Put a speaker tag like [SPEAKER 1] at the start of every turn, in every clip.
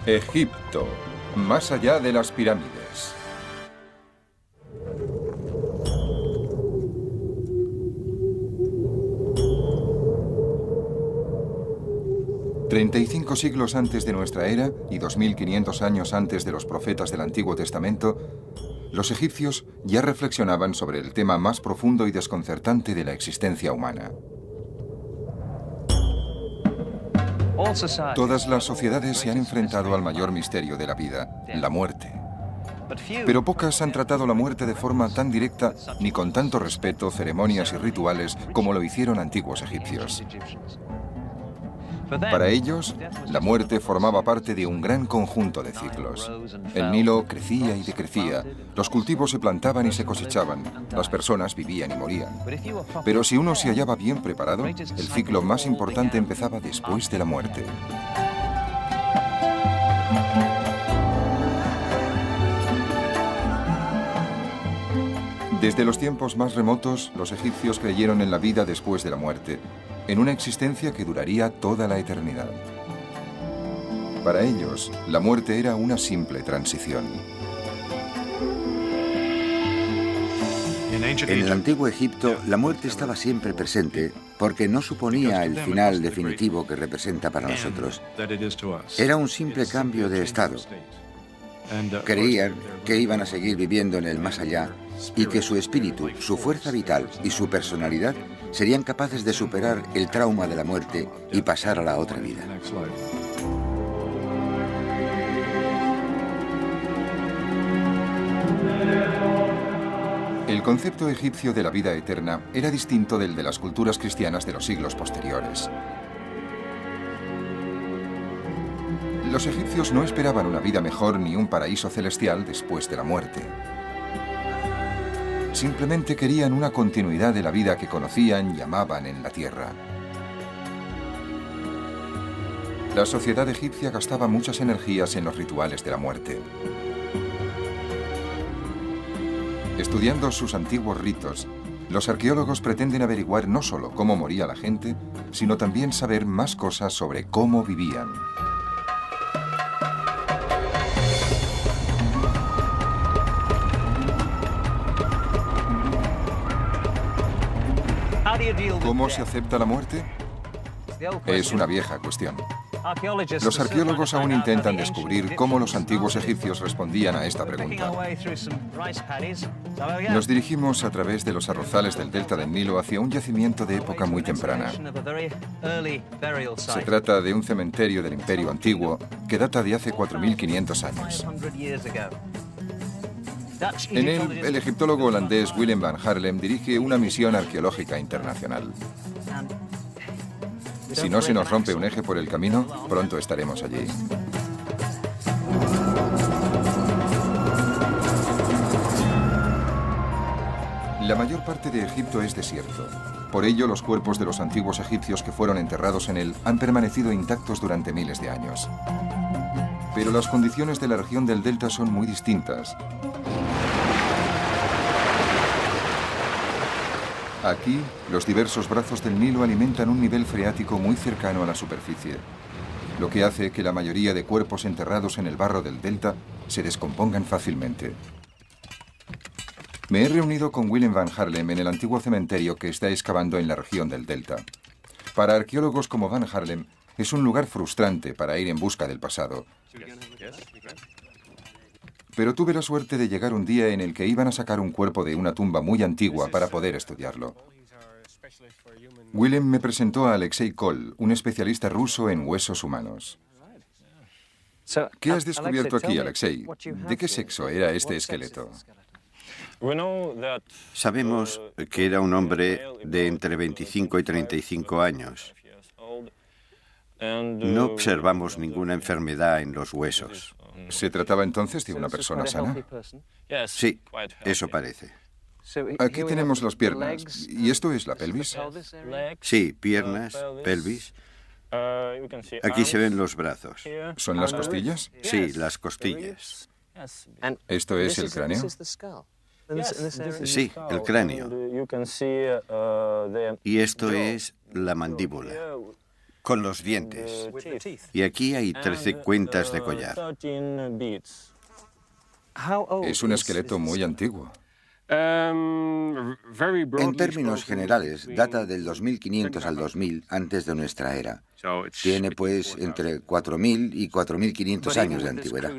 [SPEAKER 1] Egipto, más allá de las pirámides. «35 siglos antes de nuestra era y 2500 años antes de los profetas del Antiguo Testamento, los egipcios ya reflexionaban sobre el tema más profundo y desconcertante de la existencia humana. Todas las sociedades se han enfrentado al mayor misterio de la vida, la muerte. Pero pocas han tratado la muerte de forma tan directa ni con tanto respeto, ceremonias y rituales como lo hicieron antiguos egipcios. Para ellos, la muerte formaba parte de un gran conjunto de ciclos. El Nilo crecía y decrecía, los cultivos se plantaban y se cosechaban, las personas vivían y morían. Pero si uno se hallaba bien preparado, el ciclo más importante empezaba después de la muerte. Desde los tiempos más remotos, los egipcios creyeron en la vida después de la muerte, en una existencia que duraría toda la eternidad. Para ellos, la muerte era una simple transición.
[SPEAKER 2] En el antiguo Egipto, la muerte estaba siempre presente porque no suponía el final definitivo que representa para nosotros. Era un simple cambio de estado. Creían que iban a seguir viviendo en el más allá y que su espíritu, su fuerza vital y su personalidad serían capaces de superar el trauma de la muerte y pasar a la otra vida.
[SPEAKER 1] El concepto egipcio de la vida eterna era distinto del de las culturas cristianas de los siglos posteriores. Los egipcios no esperaban una vida mejor ni un paraíso celestial después de la muerte. Simplemente querían una continuidad de la vida que conocían y amaban en la tierra. La sociedad egipcia gastaba muchas energías en los rituales de la muerte. Estudiando sus antiguos ritos, los arqueólogos pretenden averiguar no solo cómo moría la gente, sino también saber más cosas sobre cómo vivían. ¿Cómo se acepta la muerte? Es una vieja cuestión. Los arqueólogos aún intentan descubrir cómo los antiguos egipcios respondían a esta pregunta. Nos dirigimos a través de los arrozales del delta del Nilo hacia un yacimiento de época muy temprana. Se trata de un cementerio del Imperio Antiguo que data de hace 4500 años. En él, el egiptólogo holandés Willem van Haarlem dirige una misión arqueológica internacional. Si no se nos rompe un eje por el camino, pronto estaremos allí. La mayor parte de Egipto es desierto. Por ello, los cuerpos de los antiguos egipcios que fueron enterrados en él han permanecido intactos durante miles de años. Pero las condiciones de la región del delta son muy distintas. Aquí, los diversos brazos del Nilo alimentan un nivel freático muy cercano a la superficie, lo que hace que la mayoría de cuerpos enterrados en el barro del delta se descompongan fácilmente. Me he reunido con Willem van Haarlem en el antiguo cementerio que está excavando en la región del delta. Para arqueólogos como van Haarlem, es un lugar frustrante para ir en busca del pasado. Pero tuve la suerte de llegar un día en el que iban a sacar un cuerpo de una tumba muy antigua para poder estudiarlo. Willem me presentó a Alexei Kol, un especialista ruso en huesos humanos. ¿Qué has descubierto aquí, Alexei? ¿De qué sexo era este esqueleto?
[SPEAKER 2] Sabemos que era un hombre de entre 25 y 35 años. No observamos ninguna enfermedad en los huesos.
[SPEAKER 1] ¿Se trataba entonces de una persona sana?
[SPEAKER 2] Sí, eso parece.
[SPEAKER 1] Aquí tenemos las piernas. ¿Y esto es la pelvis?
[SPEAKER 2] Sí, piernas, pelvis. Aquí se ven los brazos.
[SPEAKER 1] ¿Son las costillas?
[SPEAKER 2] Sí, las costillas.
[SPEAKER 1] ¿Esto es el cráneo?
[SPEAKER 2] Sí, el cráneo. Y esto es la mandíbula.
[SPEAKER 3] con los dientes. Y aquí hay 13 cuentas de collar.
[SPEAKER 1] Es un esqueleto muy antiguo.
[SPEAKER 2] En términos generales, data del 2500 al 2000 antes de nuestra era. Tiene, pues, entre 4000 y 4500 años de antigüedad.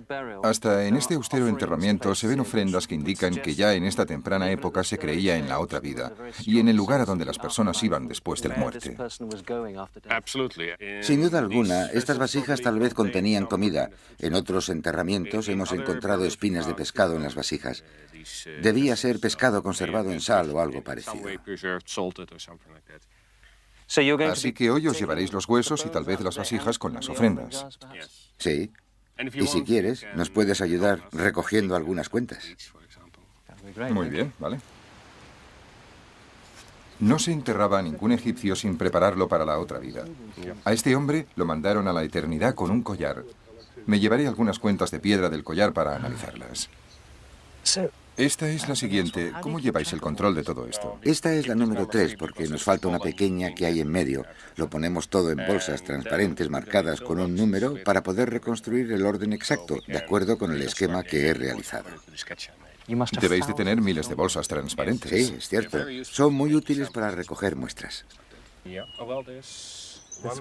[SPEAKER 1] Hasta en este austero enterramiento se ven ofrendas que indican que ya en esta temprana época se creía en la otra vida y en el lugar a donde las personas iban después de la muerte.
[SPEAKER 2] Sin duda alguna, estas vasijas tal vez contenían comida. En otros enterramientos hemos encontrado espinas de pescado en las vasijas. Debía ser pescado conservado en sal o algo parecido.
[SPEAKER 1] Así que hoy os llevaréis los huesos y tal vez las vasijas con las ofrendas.
[SPEAKER 2] Sí. Y si quieres, nos puedes ayudar recogiendo algunas cuentas.
[SPEAKER 1] Muy bien, vale. No se enterraba a ningún egipcio sin prepararlo para la otra vida. A este hombre lo mandaron a la eternidad con un collar. Me llevaré algunas cuentas de piedra del collar para analizarlas. Esta es la siguiente. ¿Cómo lleváis el control de todo esto?
[SPEAKER 2] Esta es la número 3 porque nos falta una pequeña que hay en medio. Lo ponemos todo en bolsas transparentes marcadas con un número para poder reconstruir el orden exacto, de acuerdo con el esquema que he realizado.
[SPEAKER 1] Debéis de tener miles de bolsas transparentes.
[SPEAKER 2] Sí, es cierto. Son muy útiles para recoger muestras.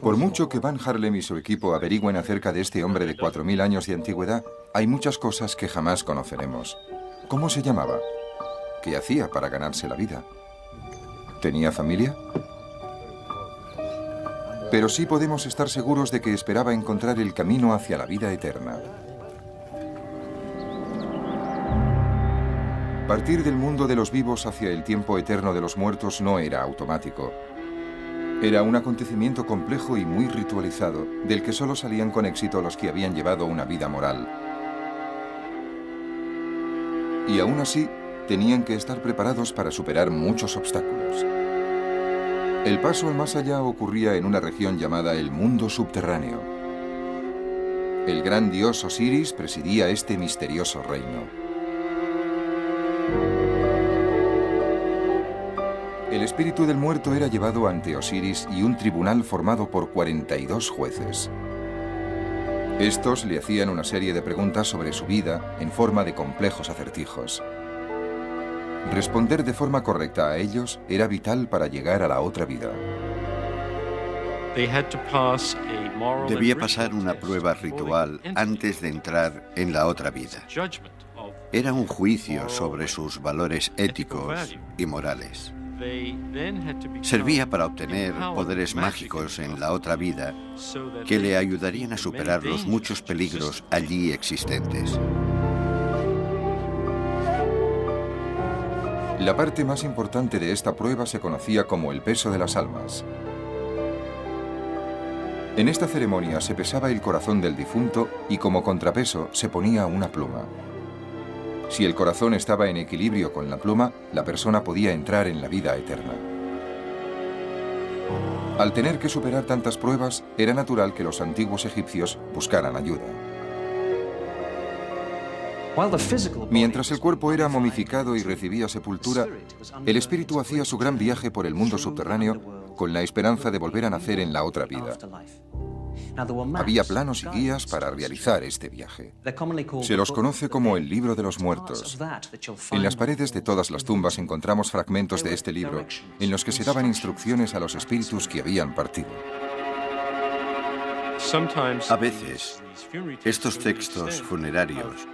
[SPEAKER 1] Por mucho que Van Harlem y su equipo averigüen acerca de este hombre de 4000 años de antigüedad, hay muchas cosas que jamás conoceremos. ¿Cómo se llamaba? ¿Qué hacía para ganarse la vida? ¿Tenía familia? Pero sí podemos estar seguros de que esperaba encontrar el camino hacia la vida eterna. Partir del mundo de los vivos hacia el tiempo eterno de los muertos no era automático. Era un acontecimiento complejo y muy ritualizado, del que solo salían con éxito los que habían llevado una vida moral. Y aún así, tenían que estar preparados para superar muchos obstáculos. El paso al más allá ocurría en una región llamada el mundo subterráneo. El gran dios Osiris presidía este misterioso reino. El espíritu del muerto era llevado ante Osiris y un tribunal formado por 42 jueces. Estos le hacían una serie de preguntas sobre su vida en forma de complejos acertijos. Responder de forma correcta a ellos era vital para llegar a la otra vida.
[SPEAKER 3] Debía pasar una prueba ritual antes de entrar en la otra vida. Era un juicio sobre sus valores éticos y morales. Servía para obtener poderes mágicos en la otra vida que le ayudarían a superar los muchos peligros allí existentes.
[SPEAKER 1] La parte más importante de esta prueba se conocía como el peso de las almas. En esta ceremonia se pesaba el corazón del difunto y como contrapeso se ponía una pluma. Si el corazón estaba en equilibrio con la pluma, la persona podía entrar en la vida eterna. Al tener que superar tantas pruebas, era natural que los antiguos egipcios buscaran ayuda. Mientras el cuerpo era momificado y recibía sepultura, el espíritu hacía su gran viaje por el mundo subterráneo con la esperanza de volver a nacer en la otra vida. Había planos y guías para realizar este viaje. Se los conoce como el Libro de los Muertos. En las paredes de todas las tumbas encontramos fragmentos de este libro en los que se daban instrucciones a los espíritus que habían partido.
[SPEAKER 3] A veces, estos textos funerarios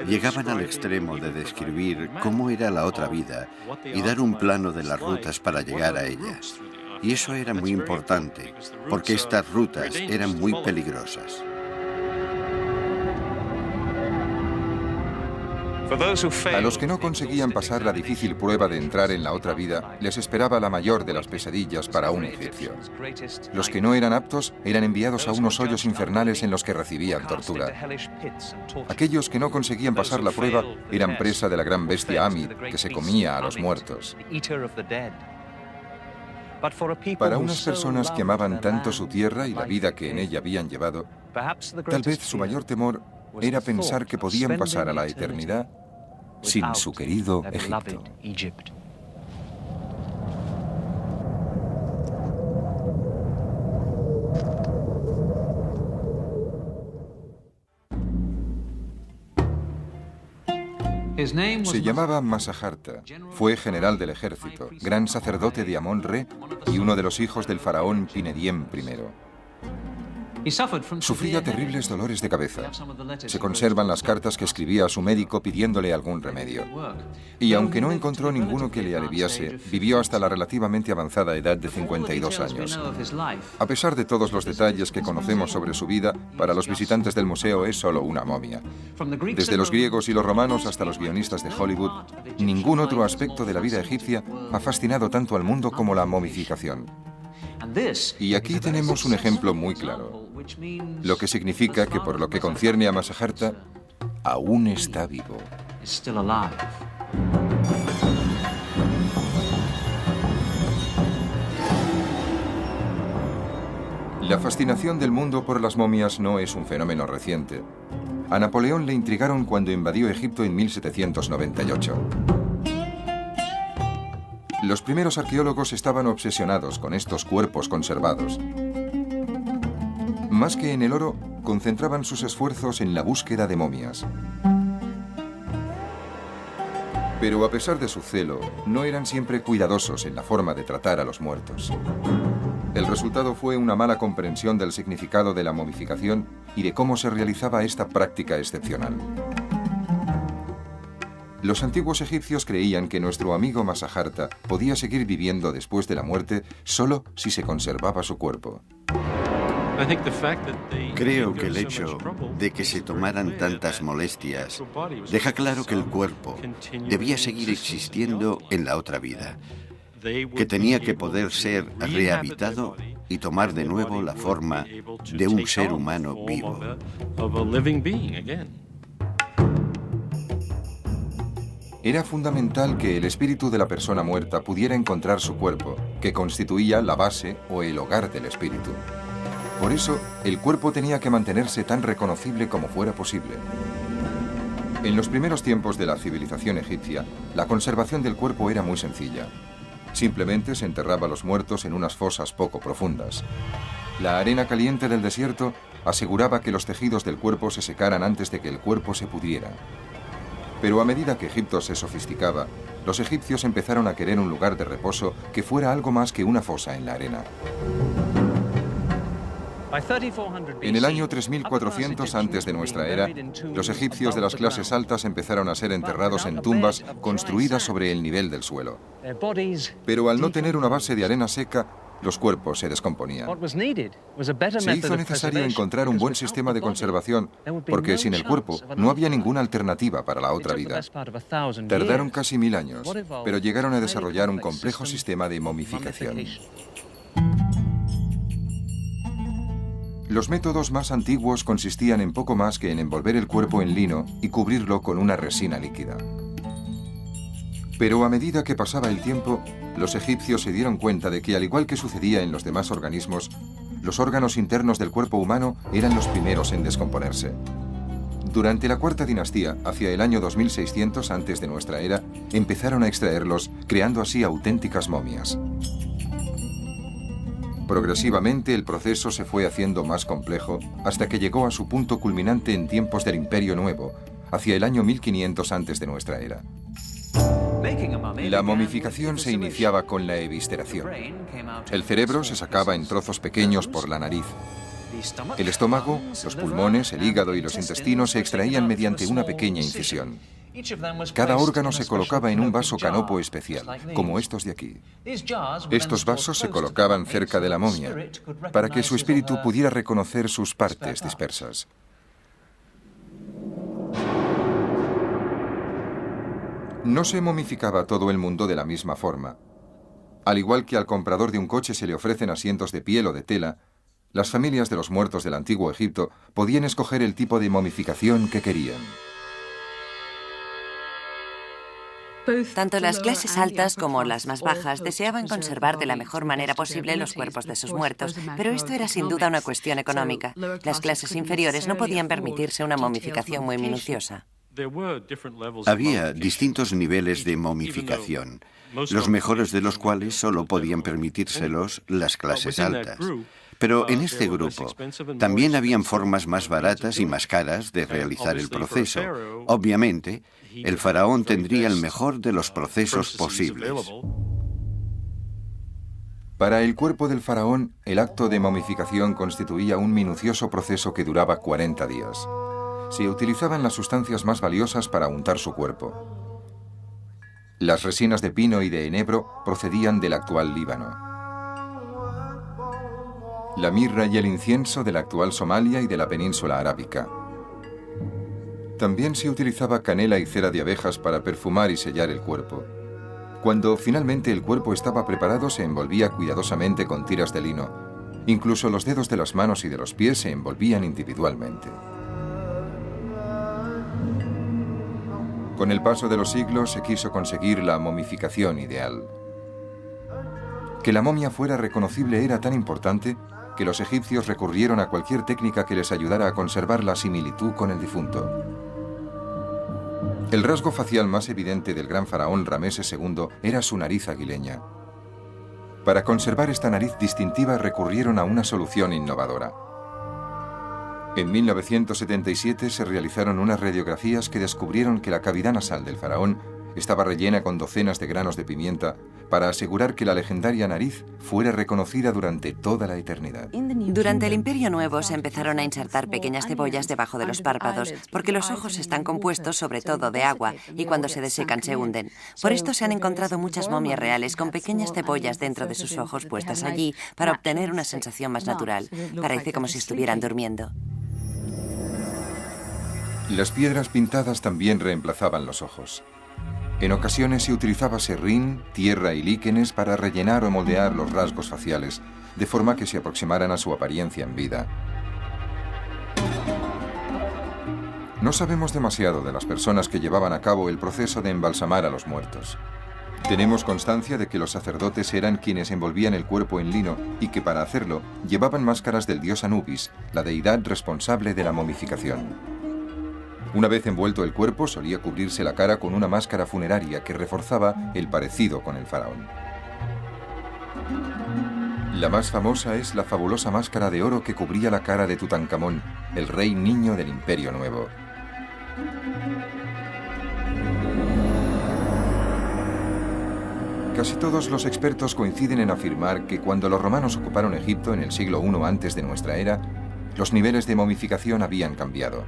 [SPEAKER 3] llegaban al extremo de describir cómo era la otra vida y dar un plano de las rutas para llegar a ella. Y eso era muy importante, porque estas rutas eran muy peligrosas.
[SPEAKER 1] A los que no conseguían pasar la difícil prueba de entrar en la otra vida, les esperaba la mayor de las pesadillas para un egipcio. Los que no eran aptos eran enviados a unos hoyos infernales en los que recibían tortura. Aquellos que no conseguían pasar la prueba eran presa de la gran bestia Amid, que se comía a los muertos. Para unas personas que amaban tanto su tierra y la vida que en ella habían llevado, tal vez su mayor temor era pensar que podían pasar a la eternidad sin su querido Egipto. Se llamaba Masajarta, fue general del ejército, gran sacerdote de Amón-Re y uno de los hijos del faraón Pinediem I. Sufría terribles dolores de cabeza. Se conservan las cartas que escribía a su médico pidiéndole algún remedio. Y aunque no encontró ninguno que le aliviase, vivió hasta la relativamente avanzada edad de 52 años. A pesar de todos los detalles que conocemos sobre su vida, para los visitantes del museo es solo una momia. Desde los griegos y los romanos hasta los guionistas de Hollywood, ningún otro aspecto de la vida egipcia ha fascinado tanto al mundo como la momificación. Y aquí tenemos un ejemplo muy claro, lo que significa que por lo que concierne a Masajarta, aún está vivo. La fascinación del mundo por las momias no es un fenómeno reciente. A Napoleón le intrigaron cuando invadió Egipto en 1798. Los primeros arqueólogos estaban obsesionados con estos cuerpos conservados. Más que en el oro, concentraban sus esfuerzos en la búsqueda de momias. Pero a pesar de su celo, no eran siempre cuidadosos en la forma de tratar a los muertos. El resultado fue una mala comprensión del significado de la momificación y de cómo se realizaba esta práctica excepcional. Los antiguos egipcios creían que nuestro amigo Masajarta podía seguir viviendo después de la muerte solo si se conservaba su cuerpo.
[SPEAKER 3] Creo que el hecho de que se tomaran tantas molestias deja claro que el cuerpo debía seguir existiendo en la otra vida, que tenía que poder ser rehabilitado y tomar de nuevo la forma de un ser humano vivo.
[SPEAKER 1] Era fundamental que el espíritu de la persona muerta pudiera encontrar su cuerpo, que constituía la base o el hogar del espíritu. Por eso, el cuerpo tenía que mantenerse tan reconocible como fuera posible. En los primeros tiempos de la civilización egipcia, la conservación del cuerpo era muy sencilla. Simplemente se enterraba a los muertos en unas fosas poco profundas. La arena caliente del desierto aseguraba que los tejidos del cuerpo se secaran antes de que el cuerpo se pudriera. Pero a medida que Egipto se sofisticaba, los egipcios empezaron a querer un lugar de reposo que fuera algo más que una fosa en la arena. En el año 3400 antes de nuestra era, los egipcios de las clases altas empezaron a ser enterrados en tumbas construidas sobre el nivel del suelo. Pero al no tener una base de arena seca, los cuerpos se descomponían. Se hizo necesario encontrar un buen sistema de conservación, porque sin el cuerpo no había ninguna alternativa para la otra vida. Tardaron casi 1000 años, pero llegaron a desarrollar un complejo sistema de momificación. Los métodos más antiguos consistían en poco más que en envolver el cuerpo en lino y cubrirlo con una resina líquida. Pero a medida que pasaba el tiempo, los egipcios se dieron cuenta de que, al igual que sucedía en los demás organismos, los órganos internos del cuerpo humano eran los primeros en descomponerse. Durante la Cuarta Dinastía, hacia el año 2600 antes de nuestra era, empezaron a extraerlos, creando así auténticas momias. Progresivamente el proceso se fue haciendo más complejo hasta que llegó a su punto culminante en tiempos del Imperio Nuevo, hacia el año 1500 antes de nuestra era. La momificación se iniciaba con la evisceración. El cerebro se sacaba en trozos pequeños por la nariz. El estómago, los pulmones, el hígado y los intestinos se extraían mediante una pequeña incisión. Cada órgano se colocaba en un vaso canopo especial, como estos de aquí. Estos vasos se colocaban cerca de la momia, para que su espíritu pudiera reconocer sus partes dispersas. No se momificaba todo el mundo de la misma forma. Al igual que al comprador de un coche se le ofrecen asientos de piel o de tela, las familias de los muertos del antiguo Egipto podían escoger el tipo de momificación que querían.
[SPEAKER 4] Tanto las clases altas como las más bajas deseaban conservar de la mejor manera posible los cuerpos de sus muertos, pero esto era sin duda una cuestión económica. Las clases inferiores no podían permitirse una momificación muy minuciosa.
[SPEAKER 3] Había distintos niveles de momificación, los mejores de los cuales solo podían permitírselos las clases altas. Pero en este grupo también habían formas más baratas y más caras de realizar el proceso. Obviamente, el faraón tendría el mejor de los procesos posibles.
[SPEAKER 1] Para el cuerpo del faraón, el acto de momificación constituía un minucioso proceso que duraba 40 días. Se utilizaban las sustancias más valiosas para untar su cuerpo. Las resinas de pino y de enebro procedían del actual Líbano. La mirra y el incienso de la actual Somalia y de la península arábica. También se utilizaba canela y cera de abejas para perfumar y sellar el cuerpo. Cuando finalmente el cuerpo estaba preparado, se envolvía cuidadosamente con tiras de lino. Incluso los dedos de las manos y de los pies se envolvían individualmente. Con el paso de los siglos se quiso conseguir la momificación ideal. Que la momia fuera reconocible era tan importante que los egipcios recurrieron a cualquier técnica que les ayudara a conservar la similitud con el difunto. El rasgo facial más evidente del gran faraón Rameses II era su nariz aguileña. Para conservar esta nariz distintiva recurrieron a una solución innovadora. En 1977 se realizaron unas radiografías que descubrieron que la cavidad nasal del faraón estaba rellena con docenas de granos de pimienta para asegurar que la legendaria nariz fuera reconocida durante toda la eternidad.
[SPEAKER 4] Durante el Imperio Nuevo se empezaron a insertar pequeñas cebollas debajo de los párpados, porque los ojos están compuestos sobre todo de agua y cuando se desecan se hunden. Por esto se han encontrado muchas momias reales con pequeñas cebollas dentro de sus ojos puestas allí para obtener una sensación más natural. Parece como si estuvieran durmiendo.
[SPEAKER 1] Las piedras pintadas también reemplazaban los ojos. En ocasiones se utilizaba serrín, tierra y líquenes para rellenar o moldear los rasgos faciales, de forma que se aproximaran a su apariencia en vida. No sabemos demasiado de las personas que llevaban a cabo el proceso de embalsamar a los muertos. Tenemos constancia de que los sacerdotes eran quienes envolvían el cuerpo en lino y que para hacerlo llevaban máscaras del dios Anubis, la deidad responsable de la momificación. Una vez envuelto el cuerpo, solía cubrirse la cara con una máscara funeraria que reforzaba el parecido con el faraón. La más famosa es la fabulosa máscara de oro que cubría la cara de Tutankamón, el rey niño del Imperio Nuevo. Casi todos los expertos coinciden en afirmar que cuando los romanos ocuparon Egipto en el siglo I antes de nuestra era, los niveles de momificación habían cambiado.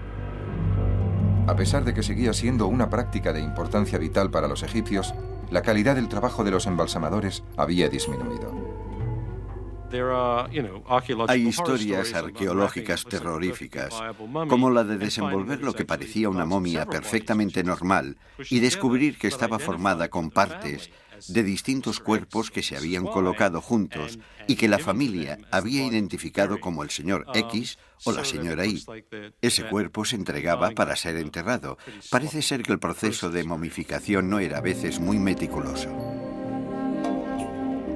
[SPEAKER 1] A pesar de que seguía siendo una práctica de importancia vital para los egipcios, la calidad del trabajo de los embalsamadores había disminuido.
[SPEAKER 3] Hay historias arqueológicas terroríficas, como la de desenvolver lo que parecía una momia perfectamente normal y descubrir que estaba formada con partes de distintos cuerpos que se habían colocado juntos y que la familia había identificado como el señor X o la señora Y. Ese cuerpo se entregaba para ser enterrado. Parece ser que el proceso de momificación no era a veces muy meticuloso.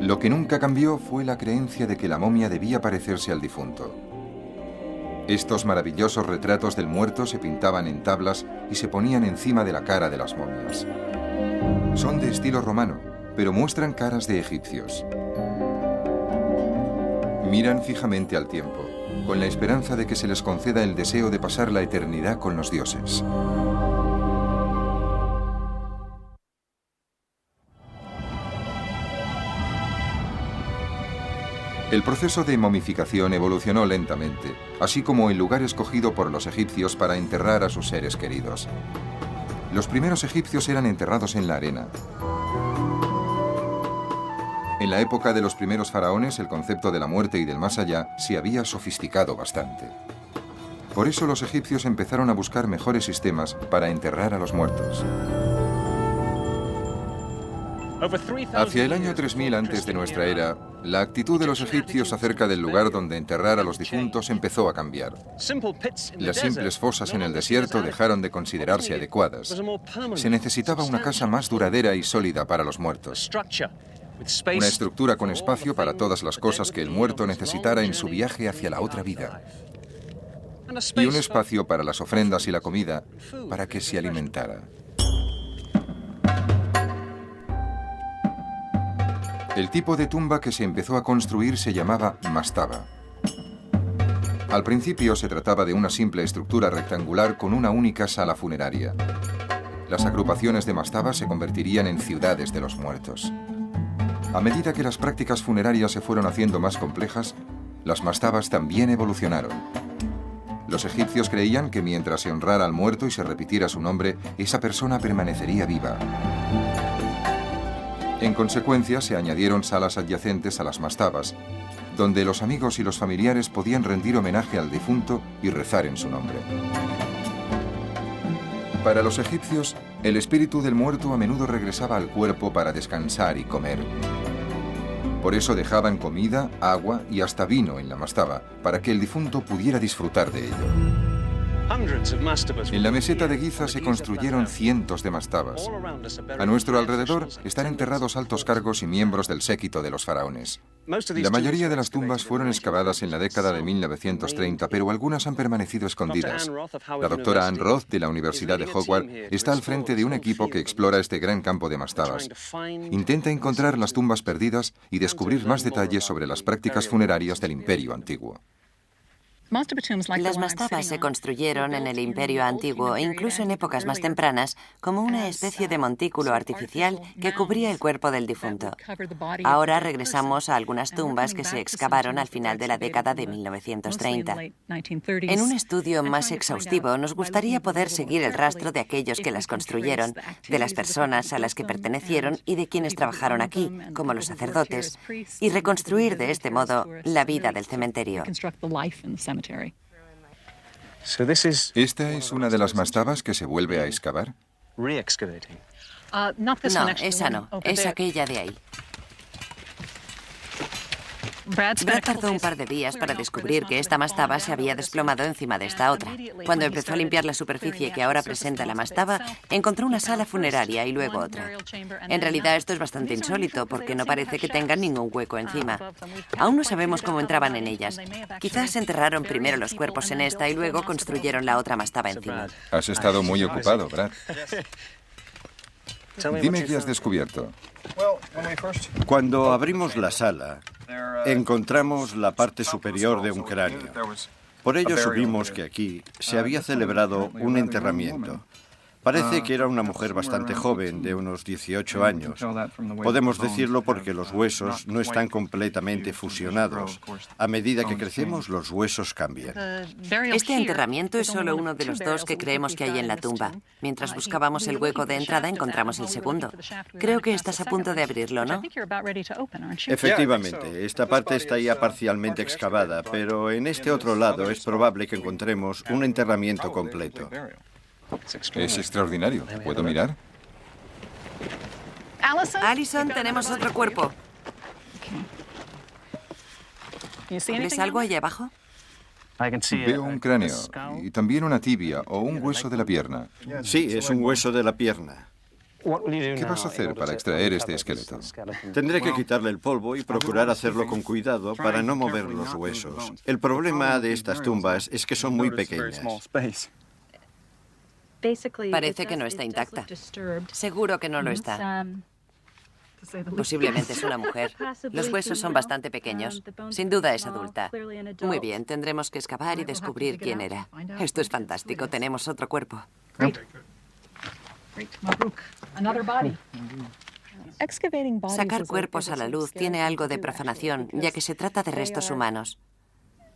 [SPEAKER 1] Lo que nunca cambió fue la creencia de que la momia debía parecerse al difunto. Estos maravillosos retratos del muerto se pintaban en tablas y se ponían encima de la cara de las momias. Son de estilo romano, pero muestran caras de egipcios. Miran fijamente al tiempo, con la esperanza de que se les conceda el deseo de pasar la eternidad con los dioses. El proceso de momificación evolucionó lentamente, así como el lugar escogido por los egipcios para enterrar a sus seres queridos. Los primeros egipcios eran enterrados en la arena. En la época de los primeros faraones, el concepto de la muerte y del más allá se había sofisticado bastante. Por eso los egipcios empezaron a buscar mejores sistemas para enterrar a los muertos. Hacia el año 3000 antes de nuestra era, la actitud de los egipcios acerca del lugar donde enterrar a los difuntos empezó a cambiar. Las simples fosas en el desierto dejaron de considerarse adecuadas. Se necesitaba una casa más duradera y sólida para los muertos. Una estructura con espacio para todas las cosas que el muerto necesitara en su viaje hacia la otra vida. Y un espacio para las ofrendas y la comida para que se alimentara. El tipo de tumba que se empezó a construir se llamaba mastaba. Al principio se trataba de una simple estructura rectangular con una única sala funeraria. Las agrupaciones de mastabas se convertirían en ciudades de los muertos. A medida que las prácticas funerarias se fueron haciendo más complejas, las mastabas también evolucionaron. Los egipcios creían que mientras se honrara al muerto y se repitiera su nombre, esa persona permanecería viva. En consecuencia, se añadieron salas adyacentes a las mastabas, donde los amigos y los familiares podían rendir homenaje al difunto y rezar en su nombre. Para los egipcios, el espíritu del muerto a menudo regresaba al cuerpo para descansar y comer. Por eso dejaban comida, agua y hasta vino en la mastaba, para que el difunto pudiera disfrutar de ello. En la meseta de Giza se construyeron cientos de mastabas. A nuestro alrededor están enterrados altos cargos y miembros del séquito de los faraones. La mayoría de las tumbas fueron excavadas en la década de 1930, pero algunas han permanecido escondidas. La doctora Ann Roth, de la Universidad de Howard, está al frente de un equipo que explora este gran campo de mastabas. Intenta encontrar las tumbas perdidas y descubrir más detalles sobre las prácticas funerarias del Imperio Antiguo.
[SPEAKER 4] Las mastabas se construyeron en el Imperio Antiguo e incluso en épocas más tempranas como una especie de montículo artificial que cubría el cuerpo del difunto. Ahora regresamos a algunas tumbas que se excavaron al final de la década de 1930. En un estudio más exhaustivo nos gustaría poder seguir el rastro de aquellos que las construyeron, de las personas a las que pertenecieron y de quienes trabajaron aquí, como los sacerdotes, y reconstruir de este modo la vida del cementerio.
[SPEAKER 1] ¿Esta es una de las mastabas que se vuelve a excavar?
[SPEAKER 4] No, esa no, es aquella de ahí. Brad tardó un par de días para descubrir que esta mastaba se había desplomado encima de esta otra. Cuando empezó a limpiar la superficie que ahora presenta la mastaba, encontró una sala funeraria y luego otra. En realidad esto es bastante insólito porque no parece que tengan ningún hueco encima. Aún no sabemos cómo entraban en ellas. Quizás enterraron primero los cuerpos en esta y luego construyeron la otra mastaba encima.
[SPEAKER 1] Has estado muy ocupado, Brad. Dime qué has descubierto.
[SPEAKER 3] Cuando abrimos la sala, encontramos la parte superior de un cráneo. Por ello supimos que aquí se había celebrado un enterramiento. Parece que era una mujer bastante joven, de unos 18 años. Podemos decirlo porque los huesos no están completamente fusionados. A medida que crecemos, los huesos cambian.
[SPEAKER 4] Este enterramiento es solo uno de los dos que creemos que hay en la tumba. Mientras buscábamos el hueco de entrada, encontramos el segundo. Creo que estás a punto de abrirlo, ¿no?
[SPEAKER 3] Efectivamente, esta parte está ya parcialmente excavada, pero en este otro lado es probable que encontremos un enterramiento completo.
[SPEAKER 1] Es extraordinario. ¿Puedo mirar?
[SPEAKER 4] Allison, tenemos otro cuerpo. ¿Ves algo allá abajo?
[SPEAKER 1] Veo un cráneo y también una tibia o un hueso de la pierna.
[SPEAKER 3] Sí, es un hueso de la pierna.
[SPEAKER 1] ¿Qué vas a hacer para extraer este esqueleto?
[SPEAKER 3] Tendré que quitarle el polvo y procurar hacerlo con cuidado para no mover los huesos. El problema de estas tumbas es que son muy pequeñas.
[SPEAKER 4] Parece que no está intacta. Seguro que no lo está. Posiblemente es una mujer. Los huesos son bastante pequeños. Sin duda es adulta. Muy bien, tendremos que excavar y descubrir quién era. Esto es fantástico. Tenemos otro cuerpo. Sacar cuerpos a la luz tiene algo de profanación, ya que se trata de restos humanos.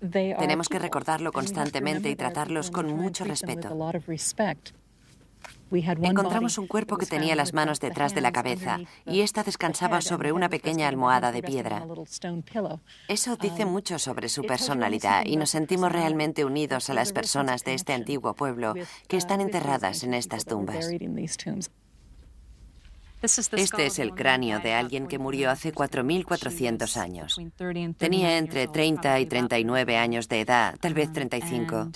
[SPEAKER 4] Tenemos que recordarlo constantemente y tratarlos con mucho respeto. Encontramos un cuerpo que tenía las manos detrás de la cabeza y ésta descansaba sobre una pequeña almohada de piedra. Eso dice mucho sobre su personalidad y nos sentimos realmente unidos a las personas de este antiguo pueblo que están enterradas en estas tumbas. Este es el cráneo de alguien que murió hace 4.400 años. Tenía entre 30 y 39 años de edad, tal vez 35.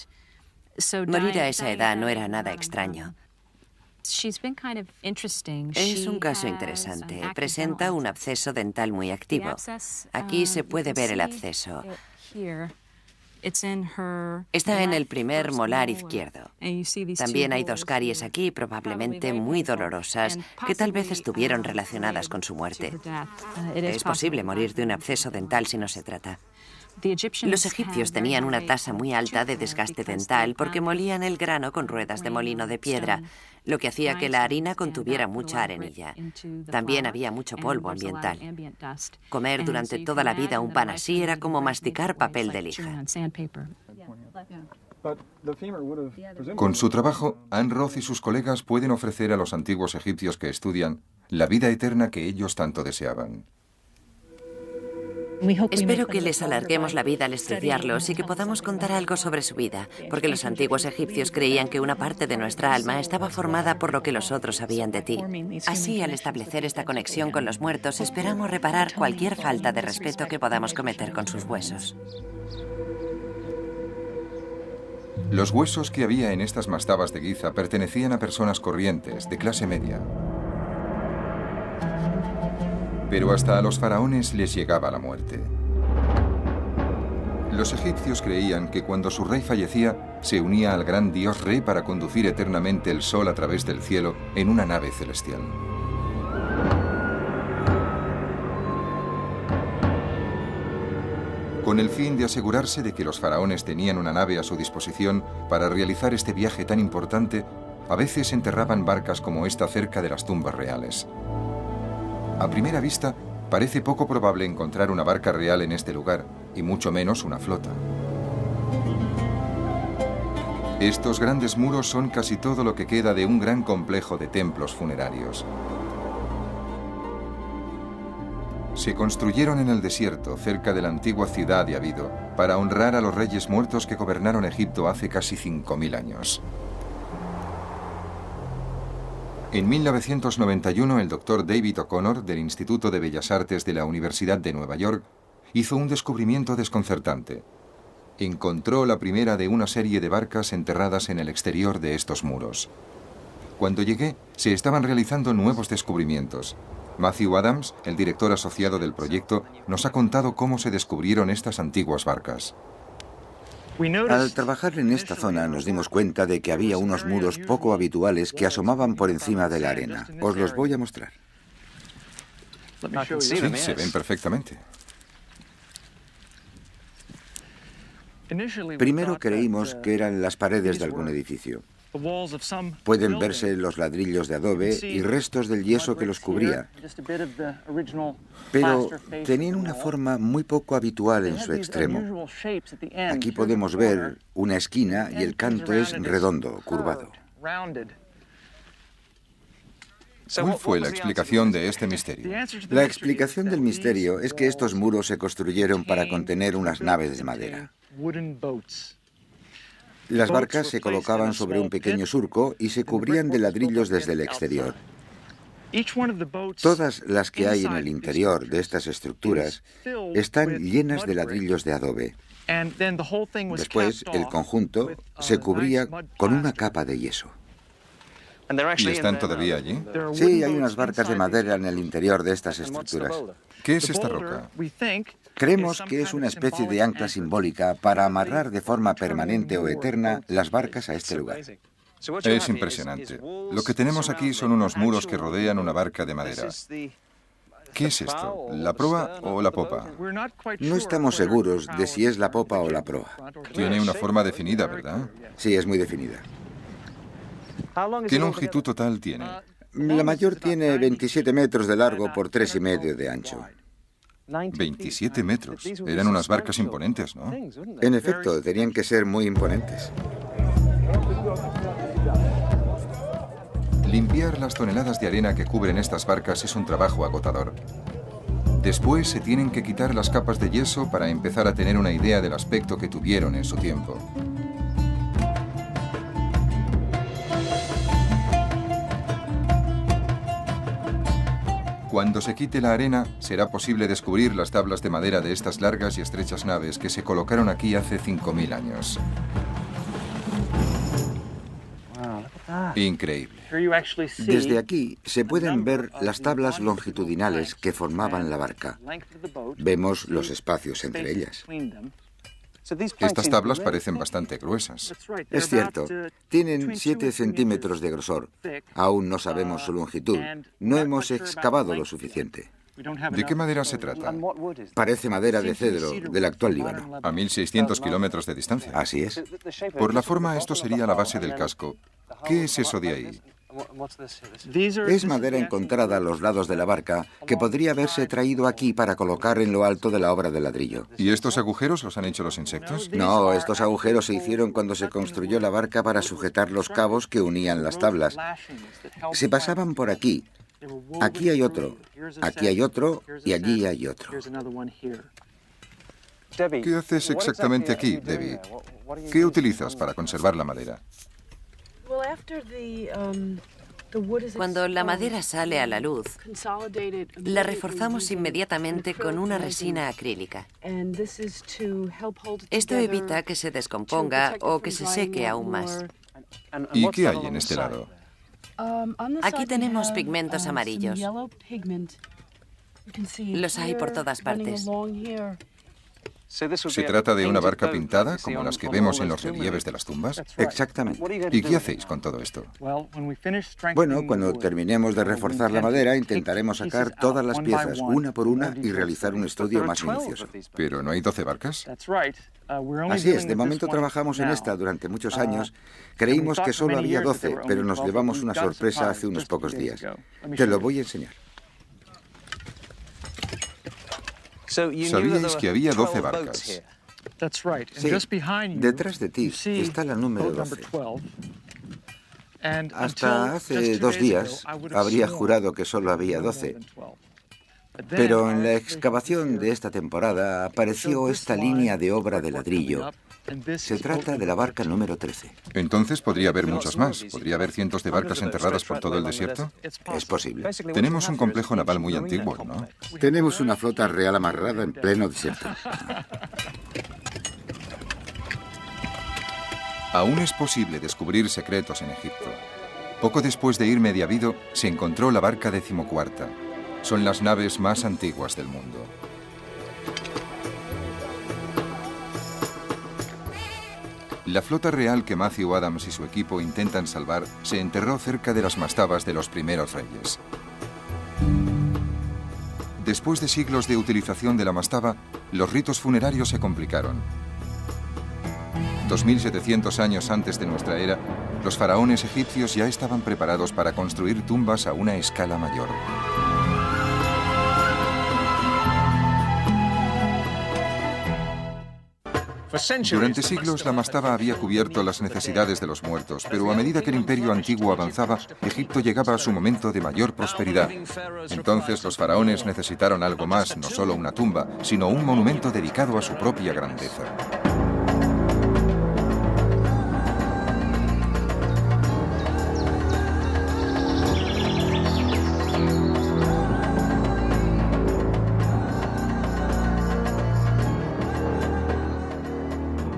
[SPEAKER 4] Morir a esa edad no era nada extraño. Es un caso interesante. Presenta un absceso dental muy activo. Aquí se puede ver el absceso. Está en el primer molar izquierdo. También hay dos caries aquí, probablemente muy dolorosas, que tal vez estuvieron relacionadas con su muerte. Es posible morir de un absceso dental si no se trata. Los egipcios tenían una tasa muy alta de desgaste dental porque molían el grano con ruedas de molino de piedra, lo que hacía que la harina contuviera mucha arenilla. También había mucho polvo ambiental. Comer durante toda la vida un pan así era como masticar papel de lija.
[SPEAKER 1] Con su trabajo, Anne Roth y sus colegas pueden ofrecer a los antiguos egipcios que estudian la vida eterna que ellos tanto deseaban.
[SPEAKER 4] Espero que les alarguemos la vida al estudiarlos y que podamos contar algo sobre su vida, porque los antiguos egipcios creían que una parte de nuestra alma estaba formada por lo que los otros sabían de ti. Así, al establecer esta conexión con los muertos, esperamos reparar cualquier falta de respeto que podamos cometer con sus huesos.
[SPEAKER 1] Los huesos que había en estas mastabas de Giza pertenecían a personas corrientes, de clase media. Pero hasta a los faraones les llegaba la muerte. Los egipcios creían que cuando su rey fallecía, se unía al gran dios Re para conducir eternamente el sol a través del cielo en una nave celestial. Con el fin de asegurarse de que los faraones tenían una nave a su disposición para realizar este viaje tan importante, a veces enterraban barcas como esta cerca de las tumbas reales. A primera vista, parece poco probable encontrar una barca real en este lugar, y mucho menos una flota. Estos grandes muros son casi todo lo que queda de un gran complejo de templos funerarios. Se construyeron en el desierto, cerca de la antigua ciudad de Abido, para honrar a los reyes muertos que gobernaron Egipto hace casi 5000 años. En 1991, el doctor David O'Connor, del Instituto de Bellas Artes de la Universidad de Nueva York, hizo un descubrimiento desconcertante. Encontró la primera de una serie de barcas enterradas en el exterior de estos muros. Cuando llegué, se estaban realizando nuevos descubrimientos. Matthew Adams, el director asociado del proyecto, nos ha contado cómo se descubrieron estas antiguas barcas.
[SPEAKER 2] Al trabajar en esta zona nos dimos cuenta de que había unos muros poco habituales que asomaban por encima de la arena. Os los voy a mostrar.
[SPEAKER 1] Sí, se ven perfectamente.
[SPEAKER 2] Primero creímos que eran las paredes de algún edificio. Pueden verse los ladrillos de adobe y restos del yeso que los cubría, pero tenían una forma muy poco habitual en su extremo. Aquí podemos ver una esquina y el canto es redondo, curvado.
[SPEAKER 1] ¿Cuál fue la explicación de este misterio?
[SPEAKER 2] La explicación del misterio es que estos muros se construyeron para contener unas naves de madera. Las barcas se colocaban sobre un pequeño surco y se cubrían de ladrillos desde el exterior. Todas las que hay en el interior de estas estructuras están llenas de ladrillos de adobe. Después, el conjunto se cubría con una capa de yeso.
[SPEAKER 1] ¿Y están todavía allí?
[SPEAKER 2] Sí, hay unas barcas de madera en el interior de estas estructuras.
[SPEAKER 1] ¿Qué es esta roca?
[SPEAKER 2] Creemos que es una especie de ancla simbólica para amarrar de forma permanente o eterna las barcas a este lugar.
[SPEAKER 1] Es impresionante. Lo que tenemos aquí son unos muros que rodean una barca de madera. ¿Qué es esto? ¿La proa o la popa?
[SPEAKER 2] No estamos seguros de si es la popa o la proa.
[SPEAKER 1] Tiene una forma definida, ¿verdad?
[SPEAKER 2] Sí, es muy definida.
[SPEAKER 1] ¿Qué longitud total tiene?
[SPEAKER 2] La mayor tiene 27 metros de largo por 3,5 de ancho.
[SPEAKER 1] 27 metros. Eran unas barcas imponentes, ¿no?
[SPEAKER 2] En efecto, tenían que ser muy imponentes.
[SPEAKER 1] Limpiar las toneladas de arena que cubren estas barcas es un trabajo agotador. Después se tienen que quitar las capas de yeso para empezar a tener una idea del aspecto que tuvieron en su tiempo. Cuando se quite la arena, será posible descubrir las tablas de madera de estas largas y estrechas naves que se colocaron aquí hace 5000 años. Increíble.
[SPEAKER 2] Desde aquí se pueden ver las tablas longitudinales que formaban la barca. Vemos los espacios entre ellas.
[SPEAKER 1] Estas tablas parecen bastante gruesas.
[SPEAKER 2] Es cierto, tienen 7 centímetros de grosor. Aún no sabemos su longitud. No hemos excavado lo suficiente.
[SPEAKER 1] ¿De qué madera se trata?
[SPEAKER 2] Parece madera de cedro del actual Líbano.
[SPEAKER 1] A 1.600 kilómetros de distancia.
[SPEAKER 2] Así es.
[SPEAKER 1] Por la forma, esto sería la base del casco. ¿Qué es eso de ahí?
[SPEAKER 2] Es madera encontrada a los lados de la barca que podría haberse traído aquí para colocar en lo alto de la obra de ladrillo.
[SPEAKER 1] ¿Y estos agujeros los han hecho los insectos?
[SPEAKER 2] No, estos agujeros se hicieron cuando se construyó la barca para sujetar los cabos que unían las tablas. Se pasaban por aquí. Aquí hay otro, aquí hay otro y allí hay otro.
[SPEAKER 1] ¿Qué haces exactamente aquí, Debbie? ¿Qué utilizas para conservar la madera?
[SPEAKER 4] Cuando la madera sale a la luz, la reforzamos inmediatamente con una resina acrílica. Esto evita que se descomponga o que se seque aún más.
[SPEAKER 1] ¿Y qué hay en este lado?
[SPEAKER 4] Aquí tenemos pigmentos amarillos. Los hay por todas partes.
[SPEAKER 1] ¿Se trata de una barca pintada, como las que vemos en los relieves de las tumbas?
[SPEAKER 2] Exactamente.
[SPEAKER 1] ¿Y qué hacéis con todo esto?
[SPEAKER 2] Bueno, cuando terminemos de reforzar la madera, intentaremos sacar todas las piezas, una por una, y realizar un estudio más minucioso.
[SPEAKER 1] ¿Pero no hay 12 barcas?
[SPEAKER 2] Así es, de momento trabajamos en esta durante muchos años. Creímos que solo había 12, pero nos llevamos una sorpresa hace unos pocos días. Te lo voy a enseñar.
[SPEAKER 1] Sabíais que había 12 barcas.
[SPEAKER 2] Sí, detrás de ti está la número 12. Hasta hace 2 días habría jurado que solo había 12. Pero en la excavación de esta temporada apareció esta línea de obra de ladrillo. Se trata de la barca número 13.
[SPEAKER 1] Entonces podría haber muchas más. ¿Podría haber cientos de barcas enterradas por todo el desierto?
[SPEAKER 2] Es posible.
[SPEAKER 1] Tenemos un complejo naval muy antiguo, ¿no?
[SPEAKER 2] Tenemos una flota real amarrada en pleno desierto.
[SPEAKER 1] Aún es posible descubrir secretos en Egipto. Poco después de ir Mediavido, se encontró la barca 14ª. Son las naves más antiguas del mundo. La flota real que Matthew Adams y su equipo intentan salvar se enterró cerca de las mastabas de los primeros reyes. Después de siglos de utilización de la mastaba, los ritos funerarios se complicaron. 2700 años antes de nuestra era, los faraones egipcios ya estaban preparados para construir tumbas a una escala mayor. Durante siglos la mastaba había cubierto las necesidades de los muertos, pero a medida que el imperio antiguo avanzaba, Egipto llegaba a su momento de mayor prosperidad. Entonces los faraones necesitaron algo más, no solo una tumba, sino un monumento dedicado a su propia grandeza.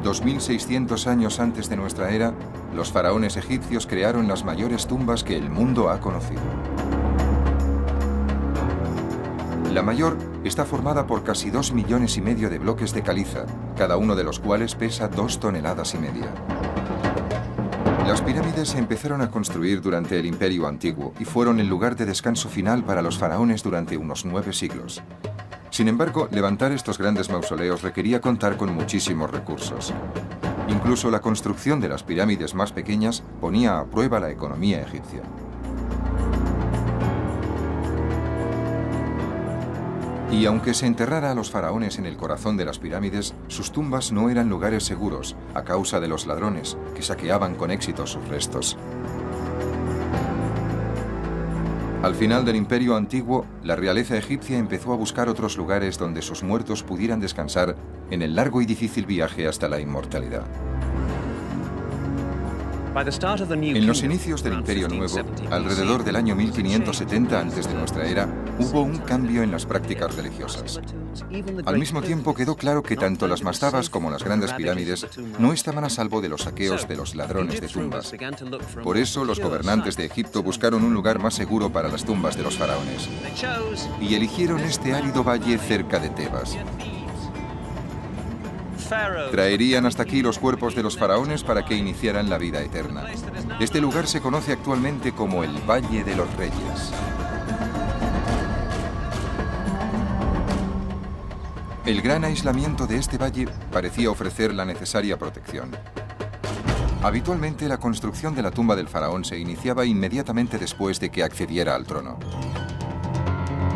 [SPEAKER 1] $2600 años antes de nuestra era, los faraones egipcios crearon las mayores tumbas que el mundo ha conocido. La mayor está formada por casi 2,5 millones de bloques de caliza, cada uno de los cuales pesa 2,5 toneladas. Las pirámides se empezaron a construir durante el Imperio Antiguo y fueron el lugar de descanso final para los faraones durante unos 9 siglos. Sin embargo, levantar estos grandes mausoleos requería contar con muchísimos recursos. Incluso la construcción de las pirámides más pequeñas ponía a prueba la economía egipcia. Y aunque se enterrara a los faraones en el corazón de las pirámides, sus tumbas no eran lugares seguros a causa de los ladrones que saqueaban con éxito sus restos. Al final del Imperio Antiguo, la realeza egipcia empezó a buscar otros lugares donde sus muertos pudieran descansar en el largo y difícil viaje hasta la inmortalidad. En los inicios del Imperio Nuevo, alrededor del año 1570 antes de nuestra era, hubo un cambio en las prácticas religiosas. Al mismo tiempo quedó claro que tanto las mastabas como las grandes pirámides no estaban a salvo de los saqueos de los ladrones de tumbas. Por eso los gobernantes de Egipto buscaron un lugar más seguro para las tumbas de los faraones y eligieron este árido valle cerca de Tebas. Traerían hasta aquí los cuerpos de los faraones para que iniciaran la vida eterna. Este lugar se conoce actualmente como el Valle de los Reyes. El gran aislamiento de este valle parecía ofrecer la necesaria protección. Habitualmente la construcción de la tumba del faraón se iniciaba inmediatamente después de que accediera al trono.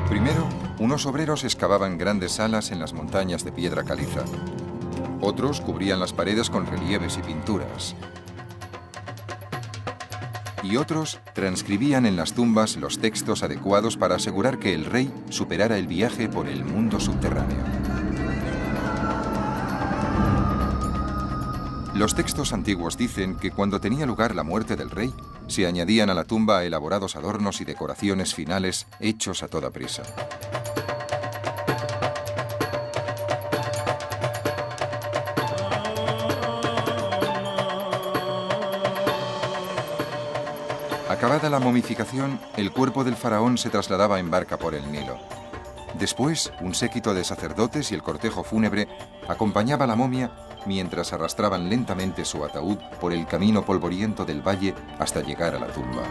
[SPEAKER 1] Primero, unos obreros excavaban grandes salas en las montañas de piedra caliza. Otros cubrían las paredes con relieves y pinturas. Y otros transcribían en las tumbas los textos adecuados para asegurar que el rey superara el viaje por el mundo subterráneo. Los textos antiguos dicen que cuando tenía lugar la muerte del rey, se añadían a la tumba elaborados adornos y decoraciones finales hechos a toda prisa. Acabada la momificación, el cuerpo del faraón se trasladaba en barca por el Nilo. Después, un séquito de sacerdotes y el cortejo fúnebre acompañaba la momia mientras arrastraban lentamente su ataúd por el camino polvoriento del valle hasta llegar a la tumba.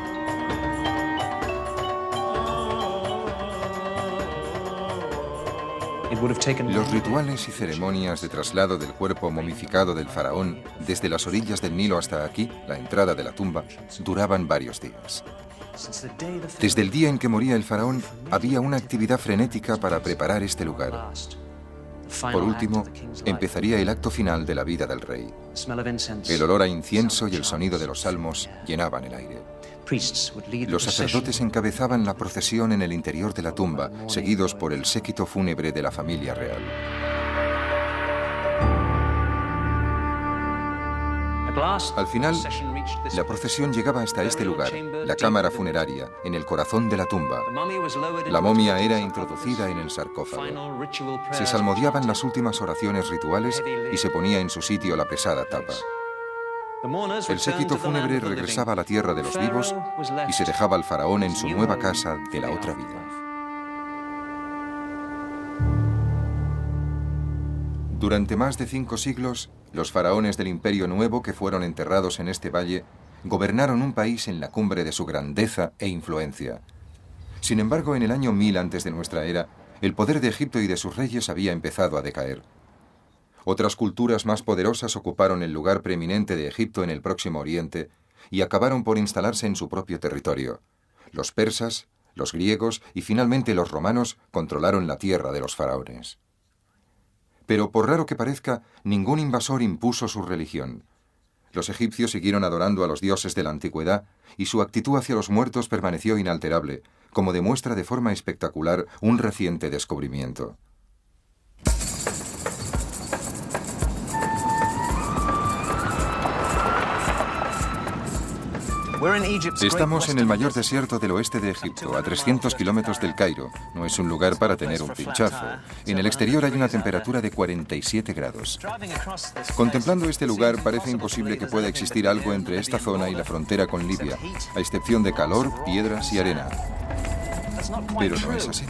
[SPEAKER 1] Los rituales y ceremonias de traslado del cuerpo momificado del faraón desde las orillas del Nilo hasta aquí, la entrada de la tumba, duraban varios días. Desde el día en que moría el faraón, había una actividad frenética para preparar este lugar. Por último, empezaría el acto final de la vida del rey. El olor a incienso y el sonido de los salmos llenaban el aire. Los sacerdotes encabezaban la procesión en el interior de la tumba, seguidos por el séquito fúnebre de la familia real. Al final, la procesión llegaba hasta este lugar, la cámara funeraria, en el corazón de la tumba. La momia era introducida en el sarcófago. Se salmodiaban las últimas oraciones rituales y se ponía en su sitio la pesada tapa. El séquito fúnebre regresaba a la tierra de los vivos y se dejaba al faraón en su nueva casa de la otra vida. Durante más de 5 siglos, los faraones del Imperio Nuevo que fueron enterrados en este valle gobernaron un país en la cumbre de su grandeza e influencia. Sin embargo, en el año 1000 antes de nuestra era, el poder de Egipto y de sus reyes había empezado a decaer. Otras culturas más poderosas ocuparon el lugar preeminente de Egipto en el Próximo Oriente y acabaron por instalarse en su propio territorio. Los persas, los griegos y finalmente los romanos controlaron la tierra de los faraones. Pero por raro que parezca, ningún invasor impuso su religión. Los egipcios siguieron adorando a los dioses de la antigüedad y su actitud hacia los muertos permaneció inalterable, como demuestra de forma espectacular un reciente descubrimiento. Estamos en el mayor desierto del oeste de Egipto, a 300 kilómetros del Cairo. No es un lugar para tener un pinchazo. En el exterior hay una temperatura de 47 grados. Contemplando este lugar, parece imposible que pueda existir algo entre esta zona y la frontera con Libia, a excepción de calor, piedras y arena. Pero no es así.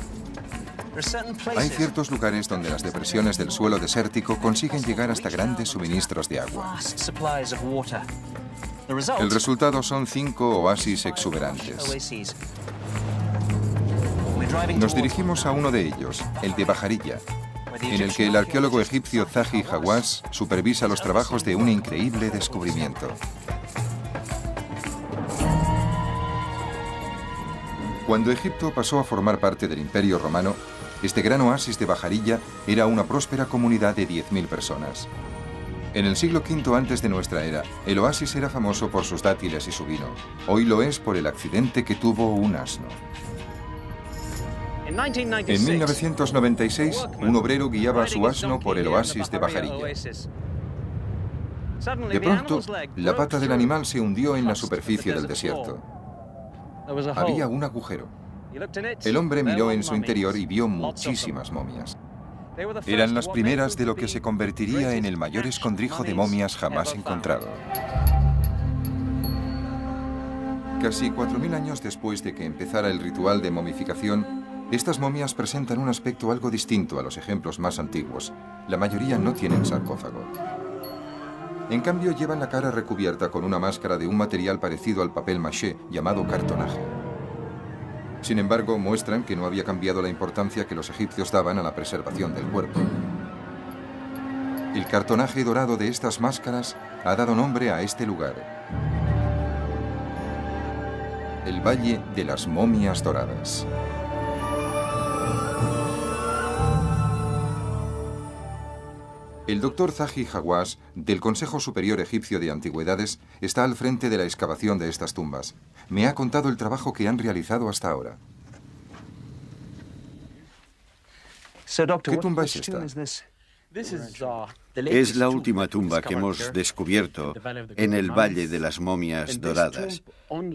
[SPEAKER 1] Hay ciertos lugares donde las depresiones del suelo desértico consiguen llegar hasta grandes suministros de agua. El resultado son 5 oasis exuberantes. Nos dirigimos a uno de ellos, el de Bajarilla, en el que el arqueólogo egipcio Zahi Hawass supervisa los trabajos de un increíble descubrimiento. Cuando Egipto pasó a formar parte del Imperio Romano, este gran oasis de Bajarilla era una próspera comunidad de 10.000 personas. En el siglo V antes de nuestra era, el oasis era famoso por sus dátiles y su vino. Hoy lo es por el accidente que tuvo un asno. En 1996, un obrero guiaba a su asno por el oasis de Bajarilla. De pronto, la pata del animal se hundió en la superficie del desierto. Había un agujero. El hombre miró en su interior y vio muchísimas momias. Eran las primeras de lo que se convertiría en el mayor escondrijo de momias jamás encontrado. Casi 4.000 años después de que empezara el ritual de momificación, estas momias presentan un aspecto algo distinto a los ejemplos más antiguos. La mayoría no tienen sarcófago. En cambio, llevan la cara recubierta con una máscara de un material parecido al papel maché, llamado cartonaje. Sin embargo, muestran que no había cambiado la importancia que los egipcios daban a la preservación del cuerpo. El cartonaje dorado de estas máscaras ha dado nombre a este lugar. El Valle de las Momias Doradas. El doctor Zahi Hawass, del Consejo Superior Egipcio de Antigüedades, está al frente de la excavación de estas tumbas. Me ha contado el trabajo que han realizado hasta ahora. ¿Qué tumba es esta?
[SPEAKER 3] Es la última tumba que hemos descubierto en el Valle de las Momias Doradas.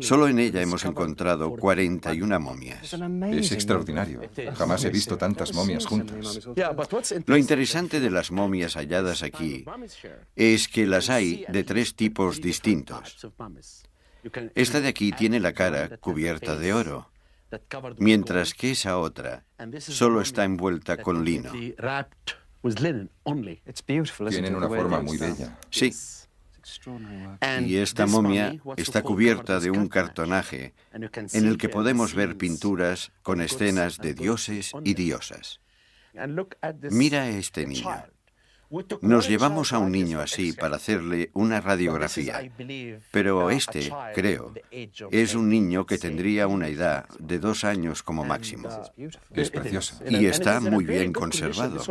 [SPEAKER 3] Solo en ella hemos encontrado 41 momias.
[SPEAKER 1] Es extraordinario. Jamás he visto tantas momias juntas.
[SPEAKER 3] Lo interesante de las momias halladas aquí es que las hay de 3 tipos distintos. Esta de aquí tiene la cara cubierta de oro, mientras que esa otra solo está envuelta con lino.
[SPEAKER 1] Tienen una forma muy bella.
[SPEAKER 3] Sí. Y esta momia está cubierta de un cartonaje en el que podemos ver pinturas con escenas de dioses y diosas. Mira a este niño. Nos llevamos a un niño así para hacerle una radiografía, pero este, creo, es un niño que tendría una edad de 2 años como máximo.
[SPEAKER 1] Es precioso.
[SPEAKER 3] Y está muy bien conservado.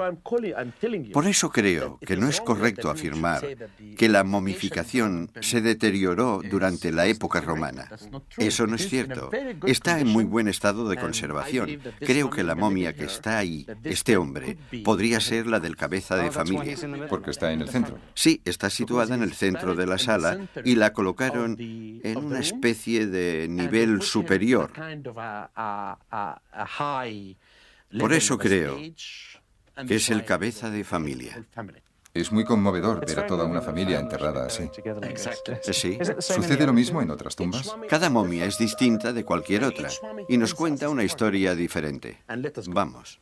[SPEAKER 3] Por eso creo que no es correcto afirmar que la momificación se deterioró durante la época romana. Eso no es cierto. Está en muy buen estado de conservación. Creo que la momia que está ahí, este hombre, podría ser la del cabeza de familia.
[SPEAKER 1] Porque está en el centro.
[SPEAKER 3] Sí, está situada en el centro de la sala y la colocaron en una especie de nivel superior. Por eso creo que es el cabeza de familia.
[SPEAKER 1] Es muy conmovedor ver a toda una familia enterrada así.
[SPEAKER 3] Sí.
[SPEAKER 1] ¿Sucede lo mismo en otras tumbas?
[SPEAKER 3] Cada momia es distinta de cualquier otra y nos cuenta una historia diferente. Vamos.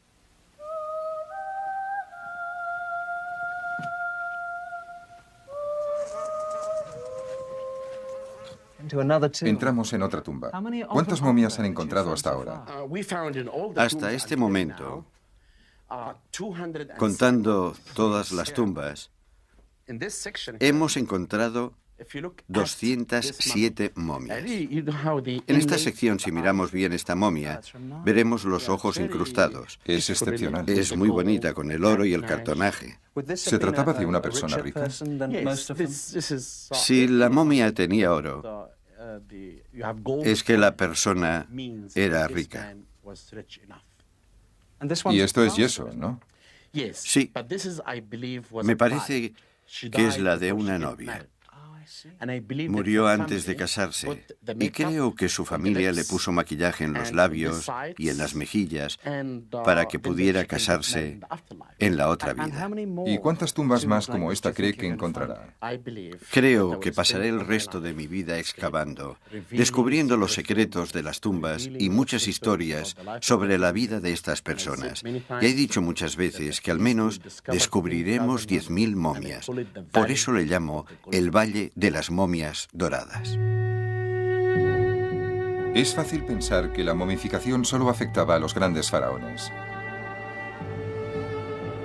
[SPEAKER 1] Entramos en otra tumba. ¿Cuántas momias han encontrado hasta ahora?
[SPEAKER 3] Hasta este momento, contando todas las tumbas, hemos encontrado 207 momias. En esta sección, si miramos bien esta momia, veremos los ojos incrustados.
[SPEAKER 1] Es excepcional.
[SPEAKER 3] Es muy bonita con el oro y el cartonaje.
[SPEAKER 1] ¿Se trataba de una persona rica?
[SPEAKER 3] Si la momia tenía oro, es que la persona era rica.
[SPEAKER 1] Y esto es yeso, ¿no?
[SPEAKER 3] Sí, me parece que es la de una novia. Murió antes de casarse y creo que su familia le puso maquillaje en los labios y en las mejillas para que pudiera casarse en la otra vida.
[SPEAKER 1] ¿Y cuántas tumbas más como esta cree que encontrará?
[SPEAKER 3] Creo que pasaré el resto de mi vida excavando, descubriendo los secretos de las tumbas y muchas historias sobre la vida de estas personas. Ya he dicho muchas veces que al menos descubriremos 10.000 momias. Por eso le llamo el Valle de las Momias Doradas.
[SPEAKER 1] Es fácil pensar que la momificación solo afectaba a los grandes faraones.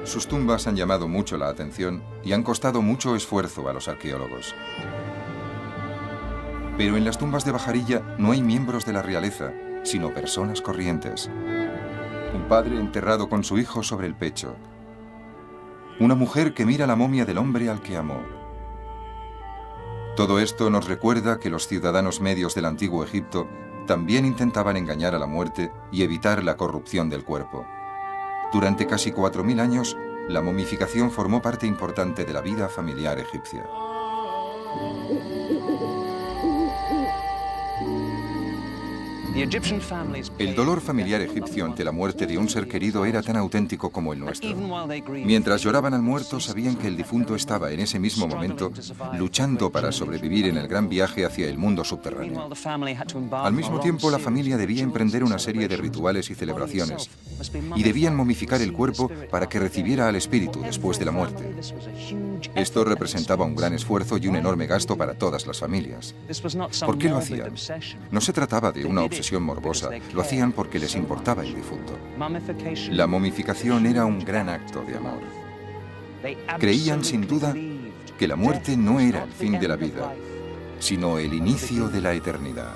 [SPEAKER 1] Sus tumbas han llamado mucho la atención y han costado mucho esfuerzo a los arqueólogos. Pero en las tumbas de Bajarilla no hay miembros de la realeza, sino personas corrientes. Un padre enterrado con su hijo sobre el pecho. Una mujer que mira la momia del hombre al que amó. Todo esto nos recuerda que los ciudadanos medios del antiguo Egipto también intentaban engañar a la muerte y evitar la corrupción del cuerpo. Durante casi 4.000 años, la momificación formó parte importante de la vida familiar egipcia. El dolor familiar egipcio ante la muerte de un ser querido era tan auténtico como el nuestro. Mientras lloraban al muerto, sabían que el difunto estaba en ese mismo momento luchando para sobrevivir en el gran viaje hacia el mundo subterráneo. Al mismo tiempo, la familia debía emprender una serie de rituales y celebraciones, y debían momificar el cuerpo para que recibiera al espíritu después de la muerte. Esto representaba un gran esfuerzo y un enorme gasto para todas las familias. ¿Por qué lo hacían? No se trataba de una obsesión morbosa, lo hacían porque les importaba el difunto. La momificación era un gran acto de amor. Creían sin duda que la muerte no era el fin de la vida, sino el inicio de la eternidad.